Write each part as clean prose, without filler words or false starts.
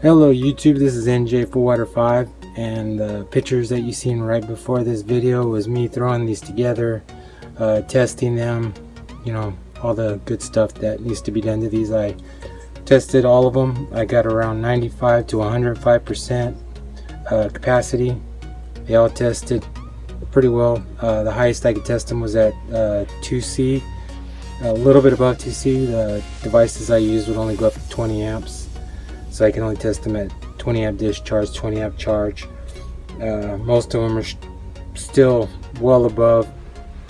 Hello YouTube, this is NJ4Water5, and the pictures that you seen right before this video was me throwing these together, testing them, you know, all the good stuff that needs to be done to these. I tested all of them. I got around 95 to 105% capacity. They all tested pretty well. The highest I could test them was at 2C, a little bit above 2C. The devices I used would only go up to 20 amps. So I can only test them at 20 amp discharge, 20 amp charge. Most of them are still well above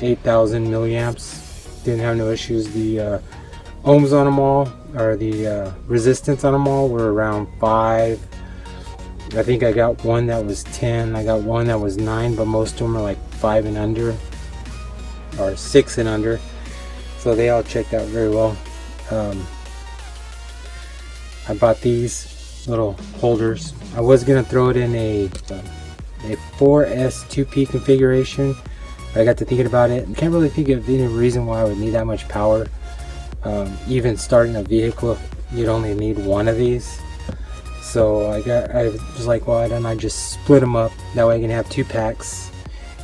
8,000 milliamps. Didn't have no issues. The ohms on them all, or the resistance on them all, were around 5. I think I got one that was 10. I got one that was 9, but most of them are like 5 and under, or 6 and under. So they all checked out very well. I bought these little holders. I was gonna throw it in a 4S2P configuration, but I got to thinking about it and can't really think of any reason why I would need that much power. Even starting a vehicle, you'd only need one of these. So I was like, why don't I just split them up? That way I can have 2 packs,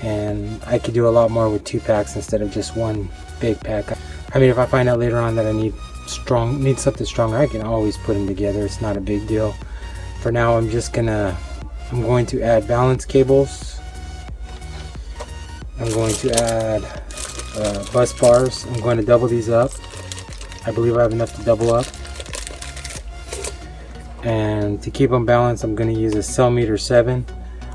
and I could do a lot more with 2 packs instead of just one big pack. I mean, if I find out later on that I need something stronger, I can always put them together. It's not a big deal. For now, I'm going to add balance cables. I'm going to add bus bars. I'm going to double these up. I believe I have enough to double up. And to keep them balanced, I'm going to use a CellMeter 7.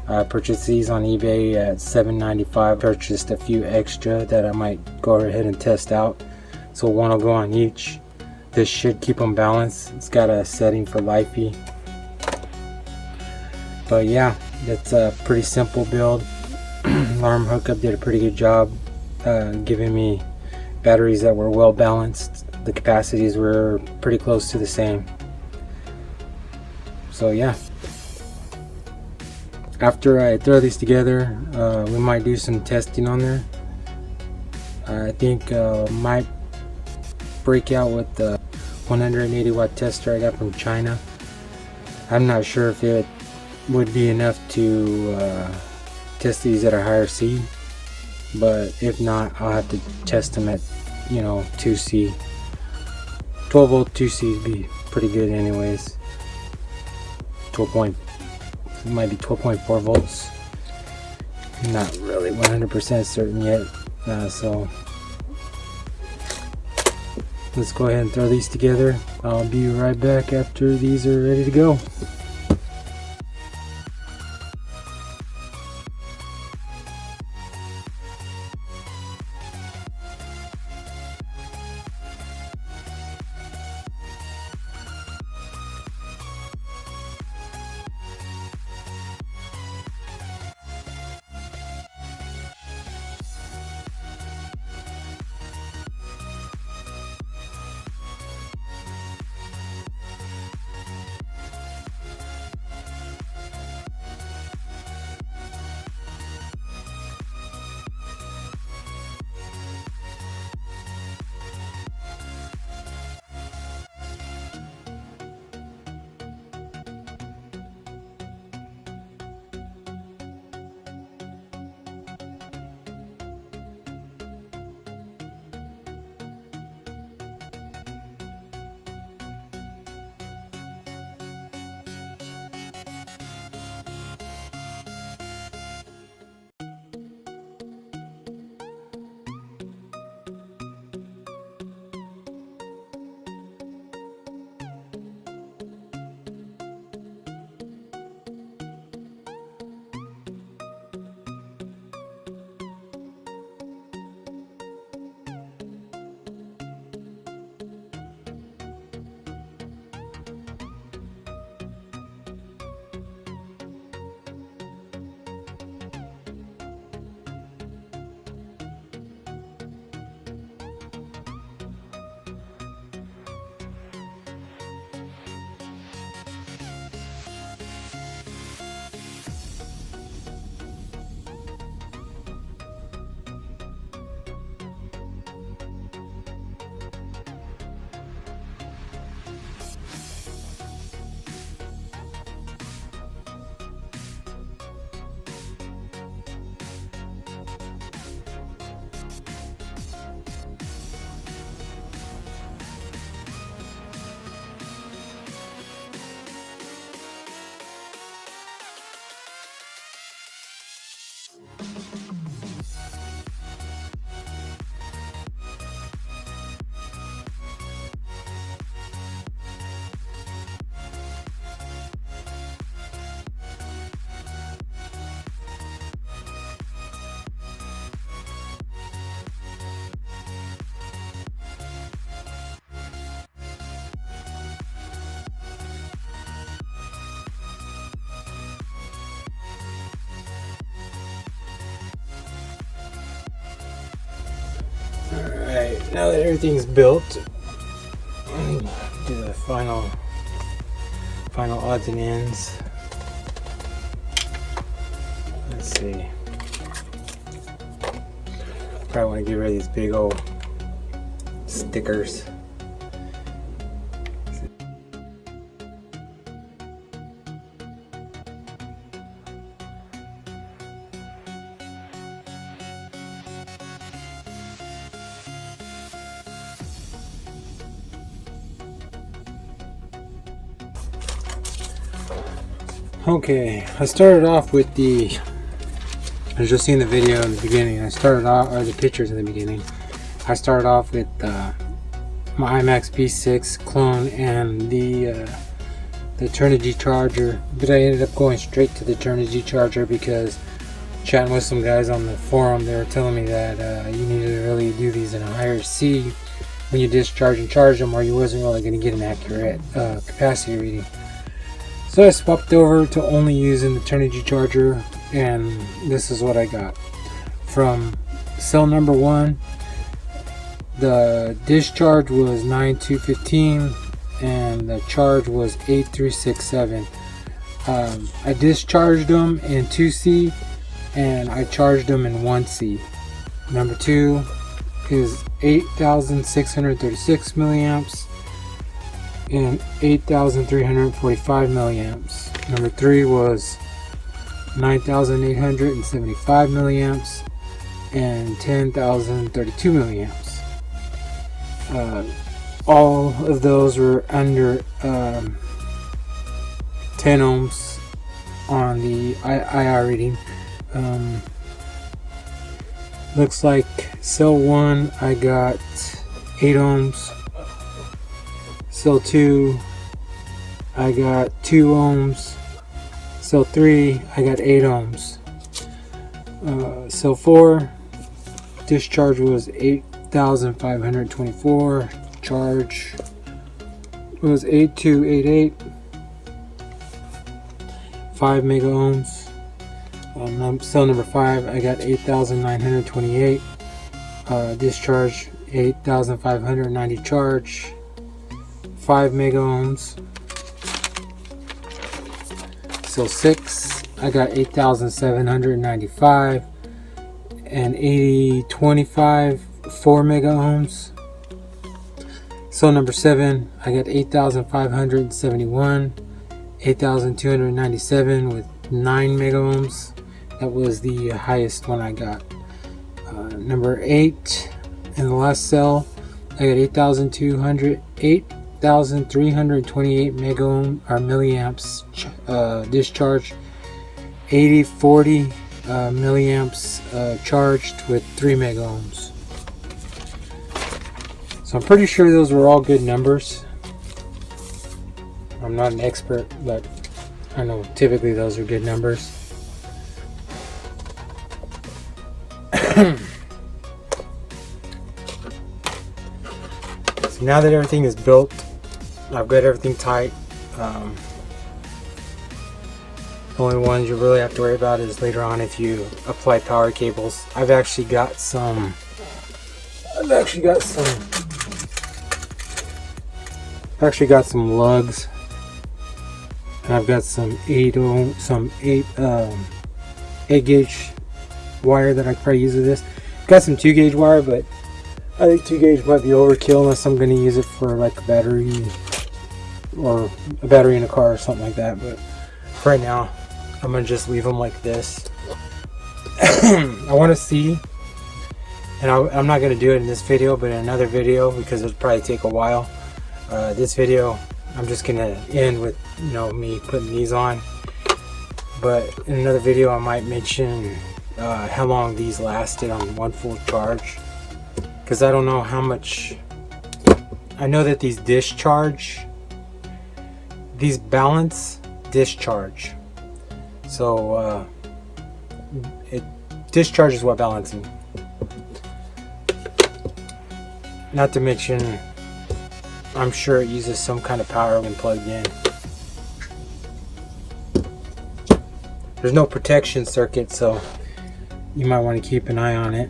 I purchased these on eBay at $7.95. Purchased a few extra that I might go ahead and test out. So one will go on each. This should keep them balanced. It's got a setting for LiFe. But yeah, that's a pretty simple build. AlarmHookUp did a pretty good job giving me batteries that were well balanced. The capacities were pretty close to the same. So yeah, after I throw these together, we might do some testing on there. I think might break out with the 180 watt tester I got from China. I'm not sure if it would be enough to test these at a higher C, but if not, I'll have to test them at 2C. 12 volt 2C would be pretty good anyways. It might be 12.4 volts. Not really 100% certain yet, so let's go ahead and throw these together. I'll be right back after these are ready to go. Alright, now that everything's built, do the final odds and ends. Let's see. Probably want to get rid of these big old stickers. Okay, I started off with the, as you'll see in the video in the beginning, I started off, or the pictures in the beginning, I started off with my IMAX B6 clone and the Eternity charger, but I ended up going straight to the Eternity charger because chatting with some guys on the forum, they were telling me that you needed to really do these in a higher C when you discharge and charge them, or you wasn't really going to get an accurate capacity reading. So I swapped over to only using the Eternity charger, and this is what I got. From cell number 1, the discharge was 9215 and the charge was 8367. I discharged them in 2C and I charged them in 1C. Number 2 is 8636 milliamps and 8,345 milliamps. Number 3 was 9,875 milliamps and 10,032 milliamps. All of those were under 10 ohms on the IR reading. Looks like cell 1 I got 8 ohms. Cell 2 I got 2 ohms. Cell 3 I got 8 ohms. Cell 4 discharge was 8,524. Charge was 8288. 5 mega ohms. Cell number 5 I got 8,928. Discharge 8,590. Charge 5 mega ohms. Cell 6 I got 8,795 and 8025, 4 mega ohms. Cell number 7 I got 8,571, 8,297 with 9 mega ohms. That was the highest one I got. Number 8 in the last cell I got 8,328 mega ohm or milliamps discharged, 8040 milliamps charged with 3 mega ohms. So I'm pretty sure those were all good numbers. I'm not an expert, but I know typically those are good numbers. So now that everything is built, I've got everything tight. The only ones you really have to worry about is later on if you apply power cables. I've actually got some lugs, and I've got some 8 gauge wire that I probably use with this. Got some 2 gauge wire, but I think 2 gauge might be overkill unless I'm going to use it for like a battery or a battery in a car or something like that. But for right now, I'm going to just leave them like this. I want to see, and I'm not going to do it in this video, but in another video, because it'll probably take a while. This video I'm just going to end with, you know, me putting these on. But in another video I might mention how long these lasted on one full charge, because I don't know how much. I know that these balance discharge, so discharge is what balancing. Not to mention, I'm sure it uses some kind of power when plugged in. There's no protection circuit, so you might want to keep an eye on it.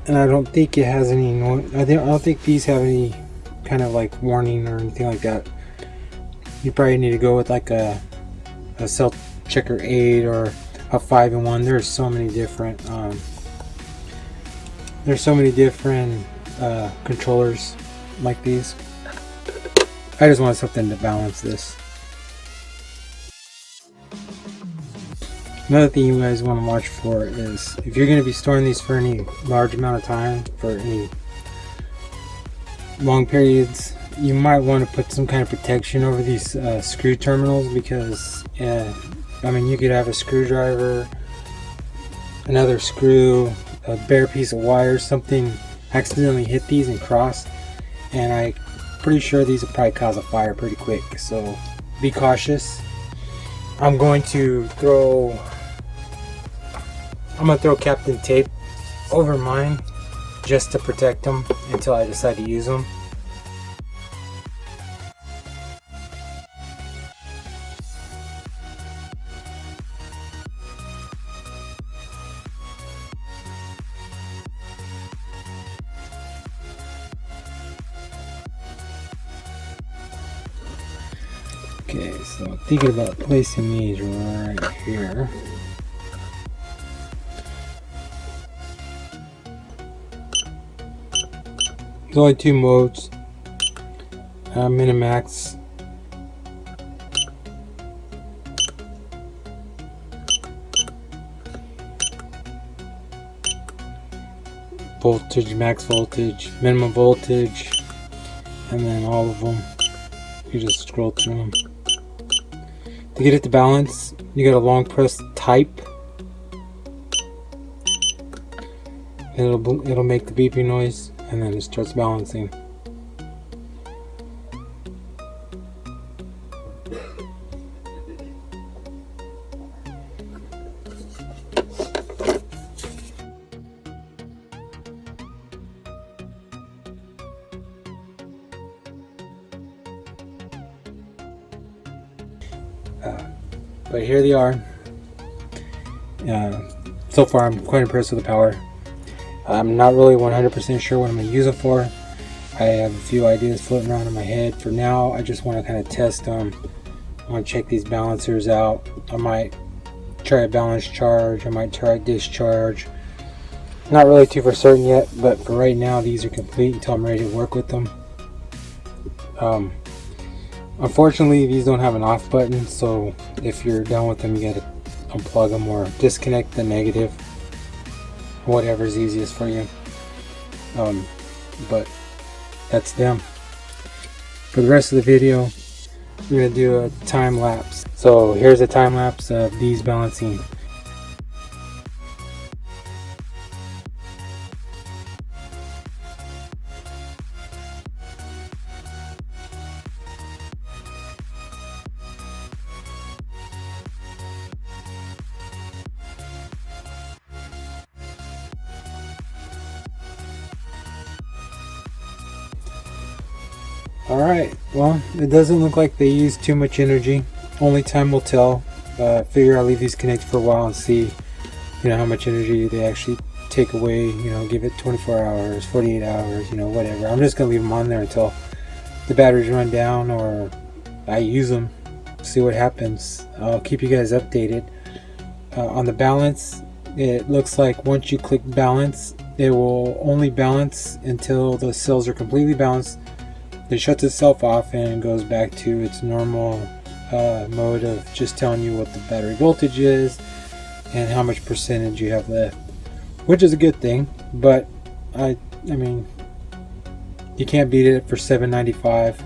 and I don't think it has any I don't think these have any kind of like warning or anything like that. You probably need to go with like a cell checker 8 or a 5-in-1. There's so many different controllers like these. I just want something to balance this. Another thing you guys want to watch for is if you're going to be storing these for any large amount of time, for any long periods, you might want to put some kind of protection over these screw terminals, because I mean, you could have a screwdriver, another screw, a bare piece of wire, something accidentally hit these and cross, and I'm pretty sure these will probably cause a fire pretty quick, so be cautious. I'm going to throw Captain Tape over mine just to protect them until I decide to use them. Okay, so I'm thinking about placing these right here. There's only 2 modes, Minimax. Voltage, max voltage, minimum voltage, and then all of them. You just scroll through them. To get it to balance, you gotta long press type. It'll make the beeping noise, and then it starts balancing. But here they are. So far I'm quite impressed with the power. I'm not really 100% sure what I'm going to use it for. I have a few ideas floating around in my head. For now, I just want to kind of test them. I want to check these balancers out. I might try a balance charge. I might try a discharge. Not really too for certain yet, but for right now these are complete until I'm ready to work with them. Unfortunately, these don't have an off button, so if you're done with them, you gotta unplug them or disconnect the negative, whatever's easiest for you. But that's them. For the rest of the video, we're gonna do a time lapse. So here's a time lapse of these balancing. Alright, well, it doesn't look like they use too much energy. Only time will tell. Figure I'll leave these connected for a while and see, how much energy they actually take away. Give it 24 hours, 48 hours, whatever. I'm just going to leave them on there until the batteries run down or I use them. See what happens. I'll keep you guys updated. On the balance, it looks like once you click balance, it will only balance until the cells are completely balanced. It shuts itself off and goes back to its normal mode of just telling you what the battery voltage is and how much percentage you have left, which is a good thing. But I mean, you can't beat it for $7.95.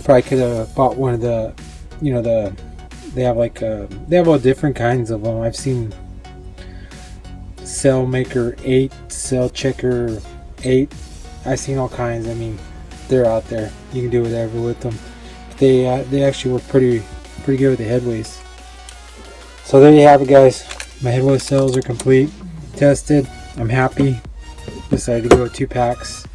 Probably could have bought one of the, they have all different kinds of them. I've seen CellMeter 8, Cell Checker 8. I've seen all kinds. I mean, they're out there. You can do whatever with them. But they actually work pretty good with the headways. So there you have it, guys. My headway cells are complete, tested. I'm happy. Decided to go 2 packs.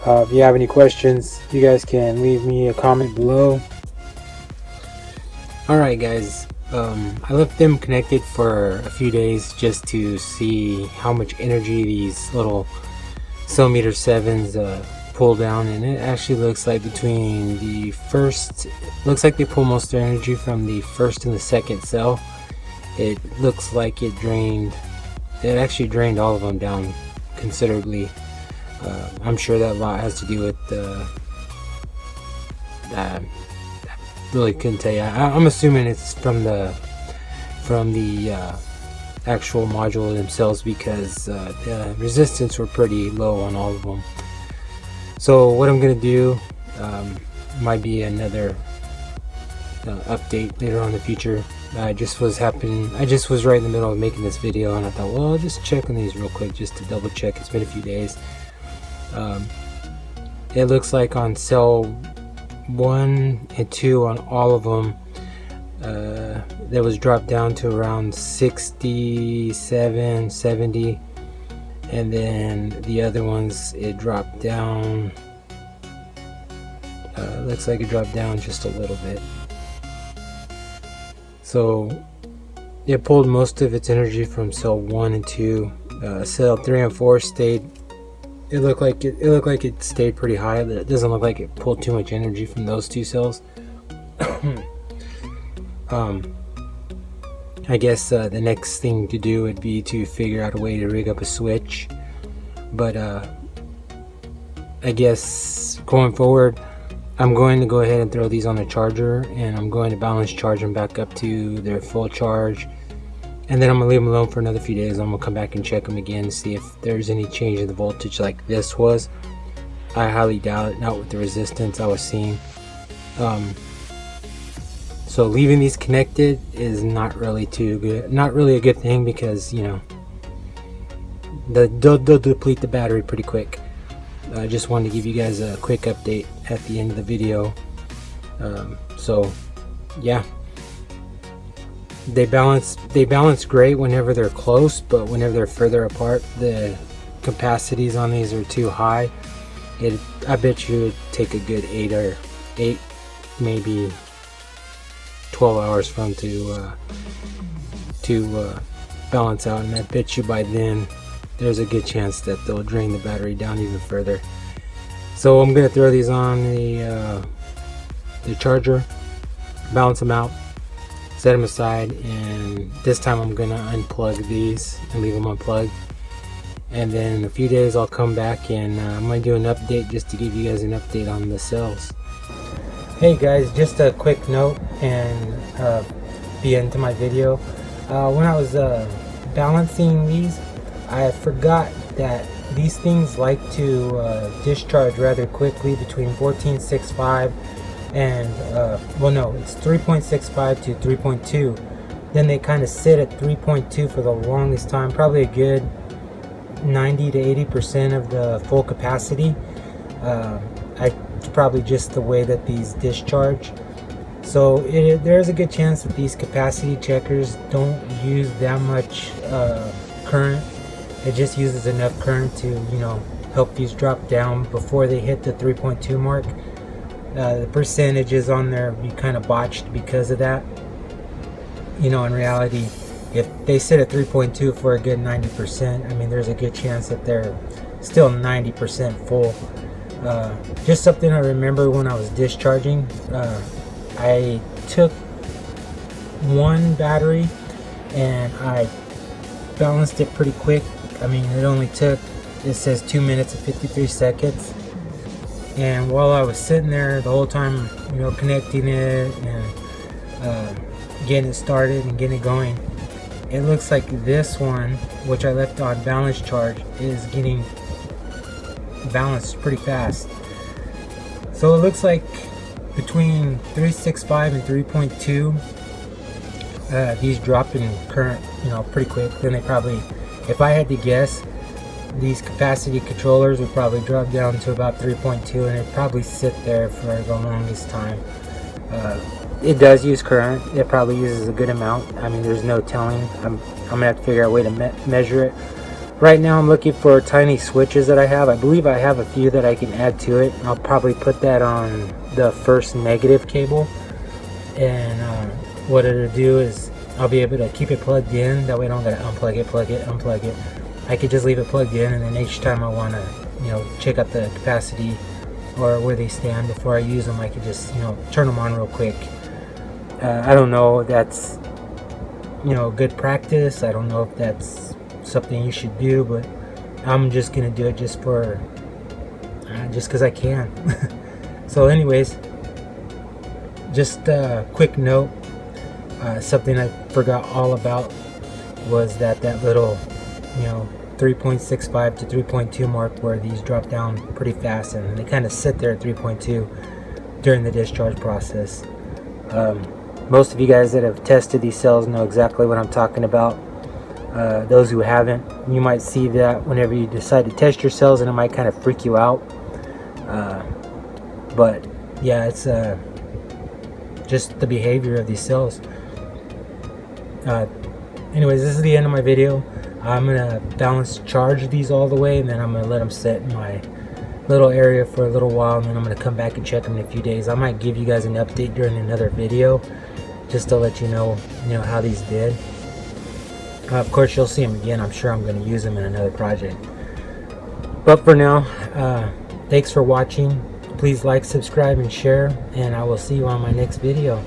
If you have any questions, you guys can leave me a comment below. Alright, guys. I left them connected for a few days just to see how much energy these little CellMeter 7s pull down, and it actually looks like between the first, looks like they pull most of their energy from the first and the second cell. It looks like it actually drained all of them down considerably. I'm sure that a lot has to do with I really couldn't tell you. I'm assuming it's from the actual module themselves, because the resistance were pretty low on all of them. So what I'm gonna do might be another update later on in the future. I just was right in the middle of making this video, and I thought, well, I'll just check on these real quick just to double check. It's been a few days. It looks like on cell 1 and 2 on all of them, that was dropped down to around 67, 70, and then the other ones it dropped down. Looks like it dropped down just a little bit. So it pulled most of its energy from cell 1 and 2. Cell 3 and 4 stayed. It looked like it stayed pretty high. It doesn't look like it pulled too much energy from those two cells. I guess the next thing to do would be to figure out a way to rig up a switch. But I guess going forward, I'm going to go ahead and throw these on a charger, and I'm going to balance charge them back up to their full charge, and then I'm gonna leave them alone for another few days. I'm gonna come back and check them again to see if there's any change in the voltage like this was. I highly doubt it, not with the resistance I was seeing. So leaving these connected is not really too good, not really a good thing, because, you know, they'll deplete the battery pretty quick. I just wanted to give you guys a quick update at the end of the video. So yeah, they balance great whenever they're close, but whenever they're further apart, the capacities on these are too high. I bet you it'd take a good 8 maybe 12 hours for them to balance out, and I bet you by then there's a good chance that they'll drain the battery down even further. So I'm gonna throw these on the charger, balance them out, set them aside, and this time I'm gonna unplug these and leave them unplugged. And then in a few days I'll come back and I'm gonna do an update just to give you guys an update on the cells. Hey guys, just a quick note and the end to my video. When I was balancing these, I forgot that these things like to discharge rather quickly between 14.65 and well, no, it's 3.65 to 3.2. Then they kind of sit at 3.2 for the longest time, probably a good 90 to 80% of the full capacity. It's probably just the way that these discharge. So there's a good chance that these capacity checkers don't use that much current. It just uses enough current to, you know, help these drop down before they hit the 3.2 mark. The percentages on there be kind of botched because of that. You know, in reality, if they sit at 3.2 for a good 90%, I mean, there's a good chance that they're still 90% full. Just something I remember when I was discharging, I took one battery and I balanced it pretty quick. I mean, it only took, it says 2 minutes and 53 seconds. And while I was sitting there the whole time, you know, connecting it and getting it started and getting it going, it looks like this one, which I left on balance charge, is getting balanced pretty fast. So it looks like between 3.65 and 3.2, these drop in current, you know, pretty quick. Then they probably, if I had to guess, these capacity controllers would probably drop down to about 3.2, and it'd probably sit there for the longest time. It does use current. It probably uses a good amount. I mean, there's no telling. I'm gonna have to figure out a way to measure it. Right now I'm looking for tiny switches that I have. I believe I have a few that I can add to it. I'll probably put that on the first negative cable, and what it'll do is I'll be able to keep it plugged in. That way I don't gotta unplug it, plug it, unplug it. I could just leave it plugged in, and then each time I want to, you know, check out the capacity or where they stand before I use them, I could just, you know, turn them on real quick. I don't know if that's, you know, good practice. I don't know if that's something you should do, but I'm just gonna do it just for just because I can. So anyways, just a quick note, something I forgot all about was that little, you know, 3.65 to 3.2 mark where these drop down pretty fast, and they kind of sit there at 3.2 during the discharge process. Most of you guys that have tested these cells know exactly what I'm talking about. Those who haven't, you might see that whenever you decide to test your cells, and it might kind of freak you out. But yeah, it's just the behavior of these cells. Anyways, this is the end of my video. I'm gonna balance charge these all the way, and then I'm gonna let them sit in my little area for a little while, and then I'm gonna come back and check them in a few days. I might give you guys an update during another video, just to let you know how these did. Of course, you'll see them again. I'm sure I'm gonna use them in another project. But for now, thanks for watching. Please like, subscribe, and share, and I will see you on my next video.